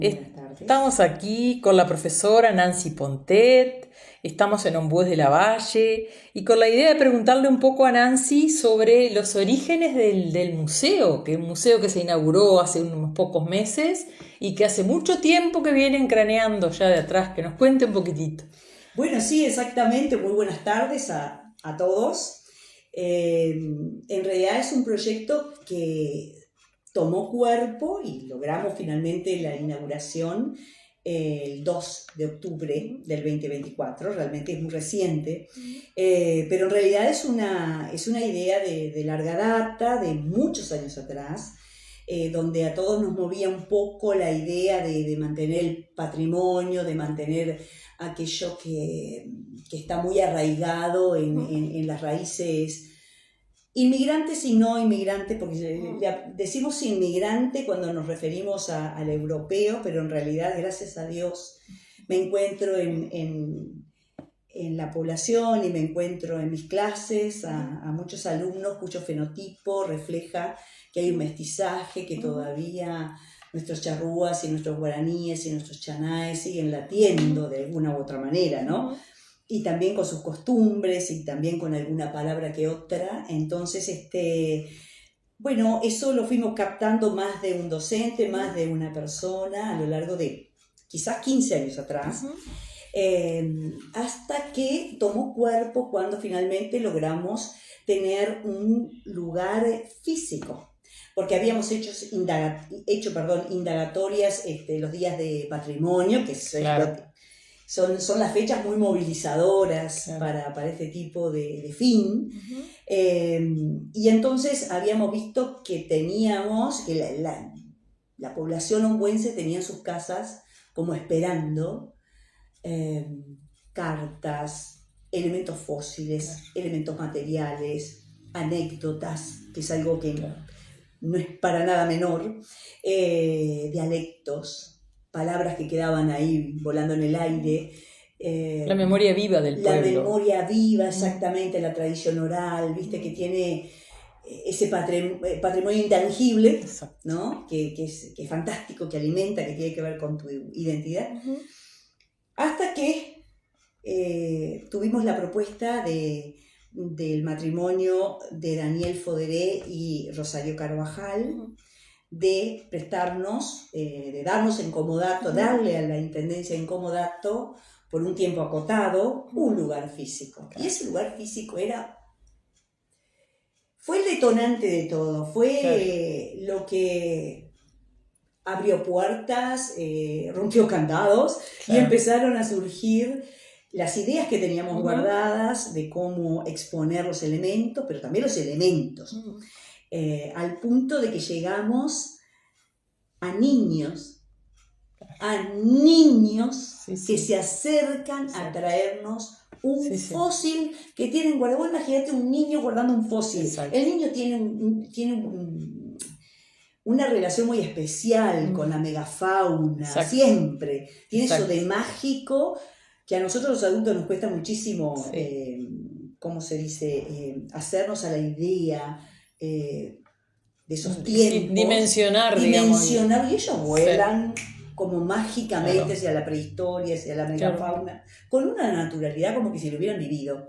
Buenas tardes. Estamos aquí con la profesora Nancy Pontet, estamos en Ombues de la Valle y con la idea de preguntarle un poco a Nancy sobre los orígenes del museo, que es un museo que se inauguró hace unos pocos meses y que hace mucho tiempo que vienen craneando ya de atrás, que nos cuente un poquitito. Bueno, sí, exactamente. Muy buenas tardes a todos. En realidad es un proyecto que tomó cuerpo y logramos finalmente la inauguración el 2 de octubre del 2024. Realmente es muy reciente, pero en realidad es una idea de larga data, de muchos años atrás, donde a todos nos movía un poco la idea de mantener el patrimonio, de mantener aquello que está muy arraigado en las raíces inmigrantes y no inmigrantes, porque decimos inmigrante cuando nos referimos al europeo, pero en realidad, gracias a Dios, me encuentro en la población y me encuentro en mis clases a muchos alumnos cuyo fenotipo refleja que hay un mestizaje, que todavía nuestros charrúas y nuestros guaraníes y nuestros chanaes siguen latiendo de alguna u otra manera, ¿no? Y también con sus costumbres y también con alguna palabra que otra. Entonces, bueno, eso lo fuimos captando más de un docente, más de una persona a lo largo de quizás 15 años atrás, hasta que tomó cuerpo cuando finalmente logramos tener un lugar físico. Porque habíamos hecho indagatorias los días de patrimonio, que Claro. son las fechas muy movilizadoras, claro, para este tipo de fin. Y entonces habíamos visto que teníamos, que la población ombuense tenía en sus casas como esperando cartas, elementos fósiles, claro, elementos materiales, anécdotas, que es algo que no es para nada menor, dialectos, palabras que quedaban ahí volando en el aire. La memoria viva del pueblo. La memoria viva, exactamente, la tradición oral, viste, que tiene ese patrimonio intangible, ¿no? Que es fantástico, que alimenta, que tiene que ver con tu identidad. Hasta que tuvimos la propuesta del matrimonio de Daniel Foderé y Rosario Carvajal, de prestarnos, de darnos en comodato, darle a la Intendencia en comodato por un tiempo acotado un lugar físico. Y ese lugar físico fue el detonante de todo, fue lo que abrió puertas, rompió candados, y empezaron a surgir las ideas que teníamos guardadas de cómo exponer los elementos, pero también los elementos. Al punto de que llegamos a niños que se acercan a traernos un fósil que tienen guardado. Imagínate un niño guardando un fósil. Exacto. El niño tiene una relación muy especial con la megafauna. Exacto. Siempre. Tiene eso de mágico que a nosotros los adultos nos cuesta muchísimo, ¿cómo se dice? Hacernos a la idea de esos tiempos. Dimensionar, digamos. Y ellos vuelan como mágicamente hacia la prehistoria, hacia la megafauna, con una naturalidad como que si lo hubieran vivido.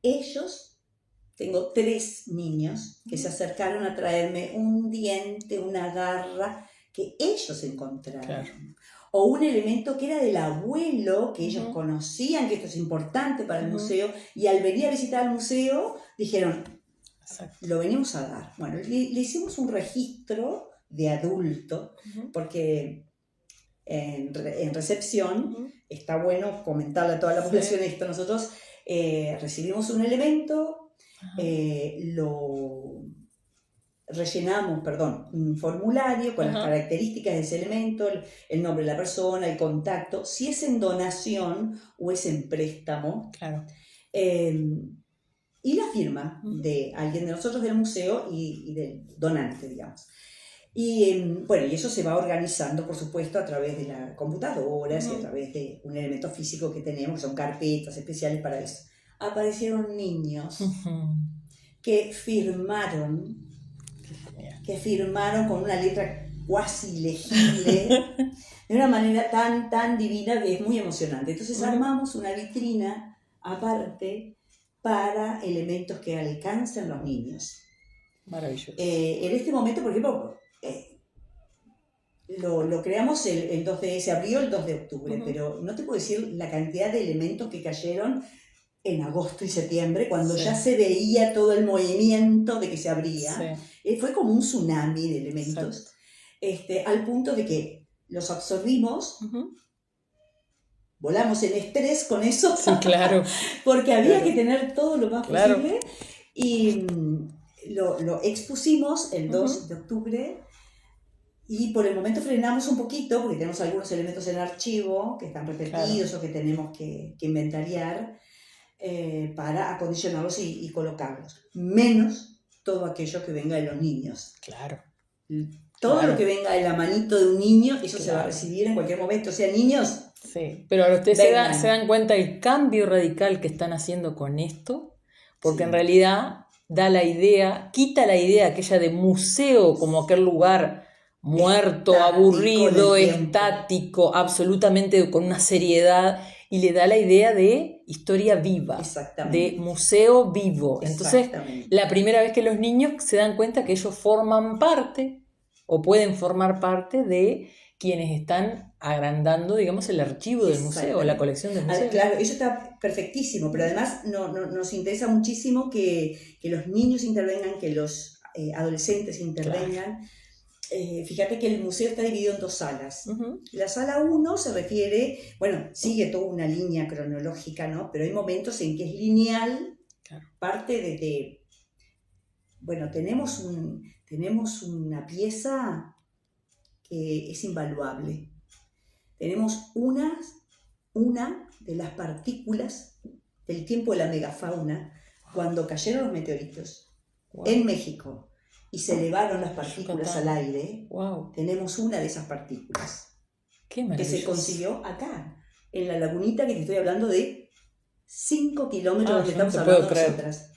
Ellos, tengo 3 niños que se acercaron a traerme un diente, una garra que ellos encontraron. O un elemento que era del abuelo, que ellos conocían, que esto es importante para el museo, y al venir a visitar el museo dijeron, lo venimos a dar. Bueno, le hicimos un registro de adulto, porque en recepción está bueno comentarle a toda la población esto. Nosotros recibimos un elemento, lo rellenamos, un formulario con las características de ese elemento, el nombre de la persona, el contacto, si es en donación o es en préstamo. Claro. Y la firma de alguien de nosotros del museo y del donante, digamos. Y bueno, y eso se va organizando, por supuesto, a través de las computadoras y a través de un elemento físico que tenemos, que son carpetas especiales para eso. Aparecieron niños que firmaron con una letra cuasi legible, de una manera tan divina que es muy emocionante. Entonces armamos una vitrina aparte para elementos que alcancen los niños. Maravilloso. En este momento, por ejemplo, lo creamos el 2 se abrió el 2 de octubre, pero no te puedo decir la cantidad de elementos que cayeron en agosto y septiembre, cuando ya se veía todo el movimiento de que se abría. Fue como un tsunami de elementos, al punto de que los absorbimos, volamos en estrés con eso, sí, claro. porque había que tener todo lo más posible, y lo expusimos el 2 de octubre, y por el momento frenamos un poquito, porque tenemos algunos elementos en archivo que están repetidos o que tenemos que inventariar para acondicionarlos y colocarlos. Menos todo aquello que venga de los niños. Claro. Todo lo que venga de la manito de un niño, eso se va a recibir en cualquier momento. O sea, niños... Sí, pero ahora ustedes se dan cuenta del cambio radical que están haciendo con esto, porque en realidad da la idea, quita la idea aquella de museo como aquel lugar muerto, aburrido, estático, absolutamente con una seriedad, y le da la idea de historia viva, de museo vivo. Entonces, la primera vez que los niños se dan cuenta que ellos forman parte, o pueden formar parte de quienes están agrandando, digamos, el archivo del museo, la colección del museo. Claro, eso está perfectísimo, pero además nos interesa muchísimo que los niños intervengan, que los adolescentes intervengan. Fíjate que el museo está dividido en 2 salas. La sala 1 se refiere, sigue toda una línea cronológica, ¿no? Pero hay momentos en que es lineal, parte de tenemos una pieza que es invaluable. Tenemos una de las partículas del tiempo de la megafauna, cuando cayeron los meteoritos en México y se elevaron las partículas al aire. Tenemos una de esas partículas que se consiguió acá, en la lagunita que te estoy hablando, de 5 kilómetros que estamos hablando nosotras.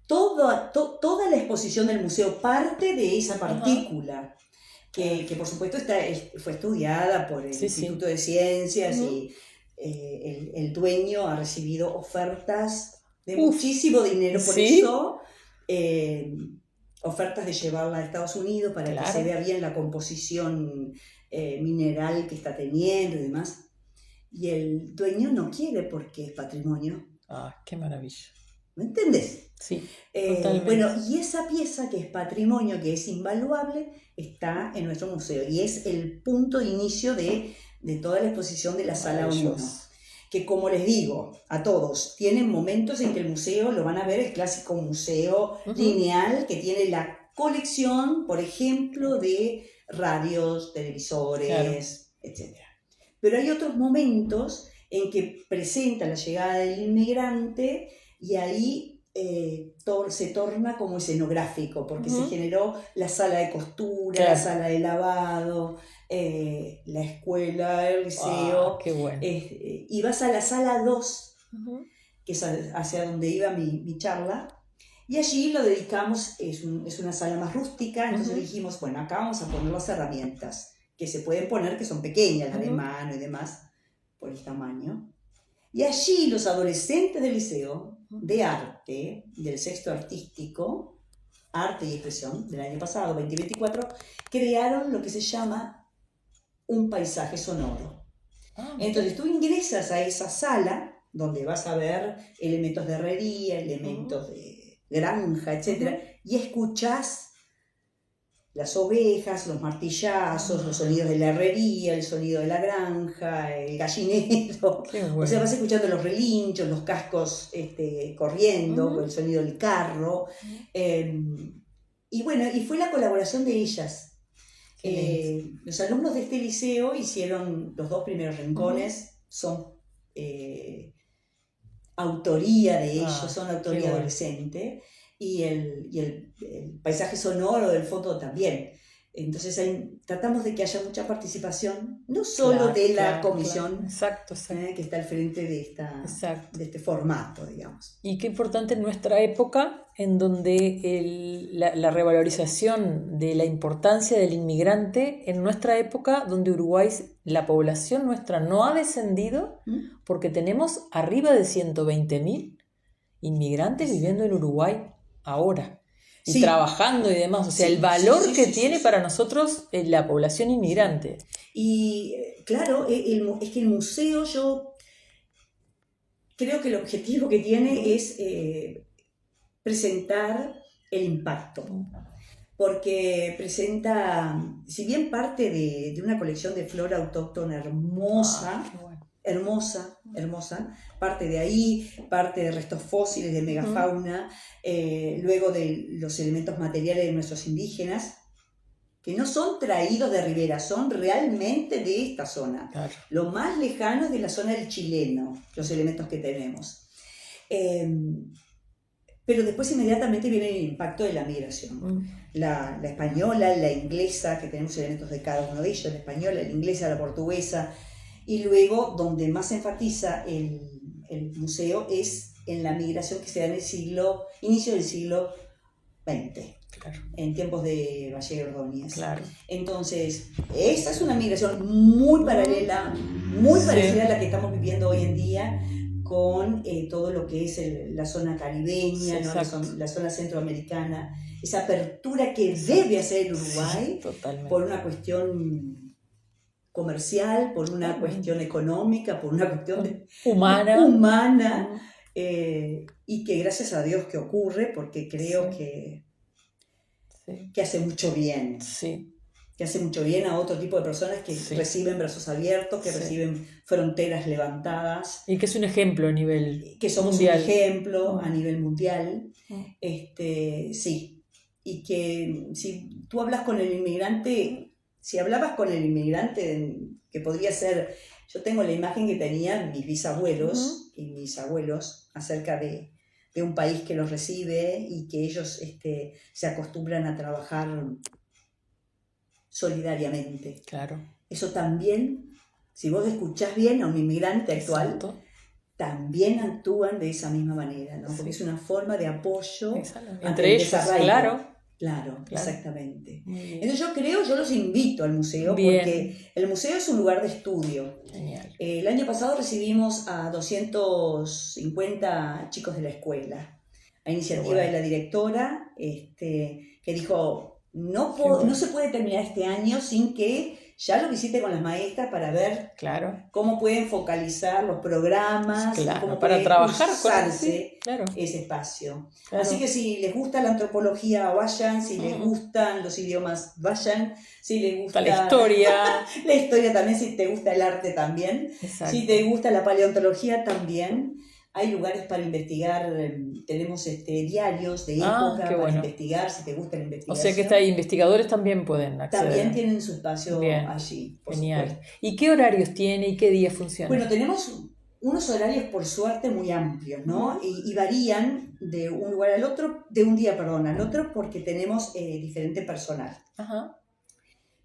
Toda la exposición del museo parte de esa partícula, que por supuesto fue estudiada por el Instituto de Ciencias, y el dueño ha recibido ofertas de muchísimo dinero por eso, ofertas de llevarla a Estados Unidos para que se vea bien la composición mineral que está teniendo y demás. Y el dueño no quiere porque es patrimonio. ¡Qué maravilla! ¿Me entendés? Sí, y esa pieza que es patrimonio, que es invaluable, está en nuestro museo y es el punto de inicio de toda la exposición de la sala 1. Que, como les digo a todos, tienen momentos en que el museo lo van a ver, el clásico museo lineal que tiene la colección, por ejemplo, de radios, televisores, etc. Pero hay otros momentos en que presenta la llegada del inmigrante, y ahí se torna como escenográfico, porque se generó la sala de costura, la sala de lavado, la escuela, el liceo. Qué bueno. Y vas a la sala 2, que es hacia donde iba mi charla, y allí lo dedicamos, es una sala más rústica. Entonces dijimos, acá vamos a poner las herramientas que se pueden poner, que son pequeñas, las de mano y demás, por el tamaño. Y allí los adolescentes del liceo de arte, del sexto artístico, arte y expresión, del año pasado, 2024, crearon lo que se llama un paisaje sonoro. Entonces tú ingresas a esa sala, donde vas a ver elementos de herrería, elementos de granja, etc. Y escuchás las ovejas, los martillazos, los sonidos de la herrería, el sonido de la granja, el gallinero. O sea, vas escuchando los relinchos, los cascos corriendo, el sonido del carro. Y fue la colaboración de ellas. Los alumnos de este liceo hicieron los 2 primeros rincones, son autoría de ellos, son autoría adolescente. Y el paisaje sonoro del fondo también. Entonces tratamos de que haya mucha participación, no solo de la comisión Exacto. que está al frente de este formato, digamos. Y qué importante en nuestra época, en donde la revalorización de la importancia del inmigrante, en nuestra época, donde Uruguay, la población nuestra no ha descendido, porque tenemos arriba de 120.000 inmigrantes viviendo en Uruguay ahora. Y trabajando y demás, o sea, el valor que tiene para nosotros la población inmigrante. Y claro, es que el museo, yo creo que el objetivo que tiene es presentar el impacto, porque presenta, si bien parte de una colección de flora autóctona hermosa, hermosa, parte de ahí, parte de restos fósiles de megafauna, luego de los elementos materiales de nuestros indígenas, que no son traídos de Rivera, son realmente de esta zona. Claro. Lo más lejano es de la zona del chileno, los elementos que tenemos. Pero después inmediatamente viene el impacto de la migración. La española, la inglesa, que tenemos elementos de cada uno de ellos, la española, la inglesa, la portuguesa. Y luego, donde más se enfatiza el museo es en la migración que se da en el inicio del siglo XX, en tiempos de Valle de Ordóñez. Claro. Entonces, esta es una migración muy paralela, muy parecida a la que estamos viviendo hoy en día, con todo lo que es la zona caribeña, ¿no? la zona centroamericana, esa apertura que debe hacer el Uruguay por una cuestión comercial, por una cuestión económica, por una cuestión humana, y que gracias a Dios que ocurre, porque creo que hace mucho bien. Que hace mucho bien a otro tipo de personas que reciben brazos abiertos, que reciben fronteras levantadas. Y que es un ejemplo a nivel que somos mundial. Un ejemplo a nivel mundial. Sí. Y que si tú hablas con el inmigrante, si hablabas con el inmigrante, que podría ser, yo tengo la imagen que tenían mis bisabuelos y mis abuelos acerca de un país que los recibe y que ellos se acostumbran a trabajar solidariamente. Claro. Eso también, si vos escuchás bien a un inmigrante actual, también actúan de esa misma manera, ¿no? Porque es una forma de apoyo entre ellos, Claro, exactamente. Entonces yo los invito al museo porque el museo es un lugar de estudio. Genial. El año pasado recibimos a 250 chicos de la escuela, a iniciativa de la directora, que dijo, no se puede terminar este año sin que ya lo visite con las maestras para ver cómo pueden focalizar los programas, cómo para trabajar usarse ese espacio. Así que si les gusta la antropología, vayan, si les gustan los idiomas, vayan, si les gusta la historia. La historia también, si te gusta el arte también, si te gusta la paleontología también. Hay lugares para investigar, tenemos diarios de época para investigar, si te gusta la investigación. O sea que investigadores también pueden acceder. También tienen su espacio allí, por supuesto. ¿Y qué horarios tiene y qué días funcionan? Bueno, tenemos unos horarios, por suerte, muy amplios, ¿no? Y varían de un lugar al otro, de un día, al otro, porque tenemos diferente personal.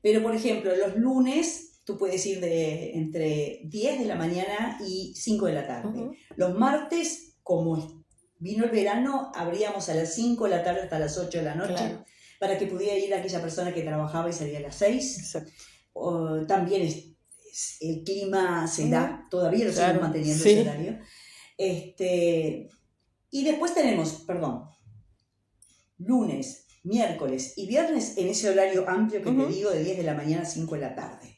Pero, por ejemplo, los lunes tú puedes ir entre 10 de la mañana y 5 de la tarde. Los martes, como vino el verano, abríamos a las 5 de la tarde hasta las 8 de la noche, para que pudiera ir aquella persona que trabajaba y salía a las 6. Exacto. También el clima se da, todavía lo seguimos manteniendo ese horario. Y después tenemos, lunes, miércoles y viernes en ese horario amplio que te digo, de 10 de la mañana a 5 de la tarde.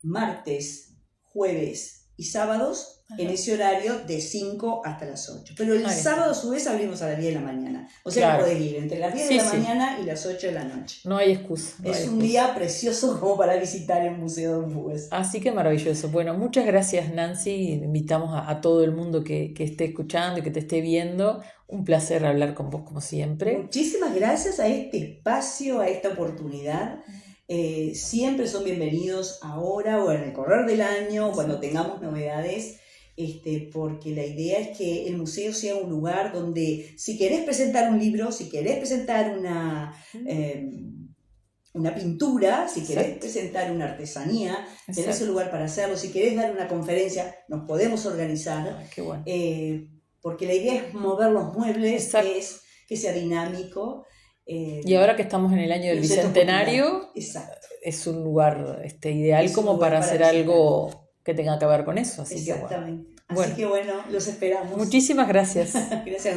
Martes, jueves y sábados en ese horario de 5 hasta las 8. Pero el sábado a su vez abrimos a las 10 de la mañana. O sea que podés ir entre las 10 de la mañana y las 8 de la noche. No hay excusa. Es un día precioso como para visitar el Museo de Ombúes. Así que maravilloso. Bueno, muchas gracias, Nancy. Invitamos a todo el mundo que esté escuchando y que te esté viendo. Un placer hablar con vos como siempre. Muchísimas gracias a este espacio, a esta oportunidad. Siempre son bienvenidos ahora o en el correr del año, cuando tengamos novedades, porque la idea es que el museo sea un lugar donde si querés presentar un libro, si querés presentar una pintura, si querés Exacto. presentar una artesanía, tenés Exacto. un lugar para hacerlo, si querés dar una conferencia, nos podemos organizar, Ay, qué bueno. porque la idea es mover los muebles, Exacto. es que sea dinámico. Y ahora que estamos en el año del un centro Bicentenario, cultural. Exacto. es un lugar ideal Es un como lugar para para hacer visitar. algo que tenga que ver con eso. Así que bueno. Exactamente. Así Bueno, que bueno, los esperamos. muchísimas gracias. Gracias.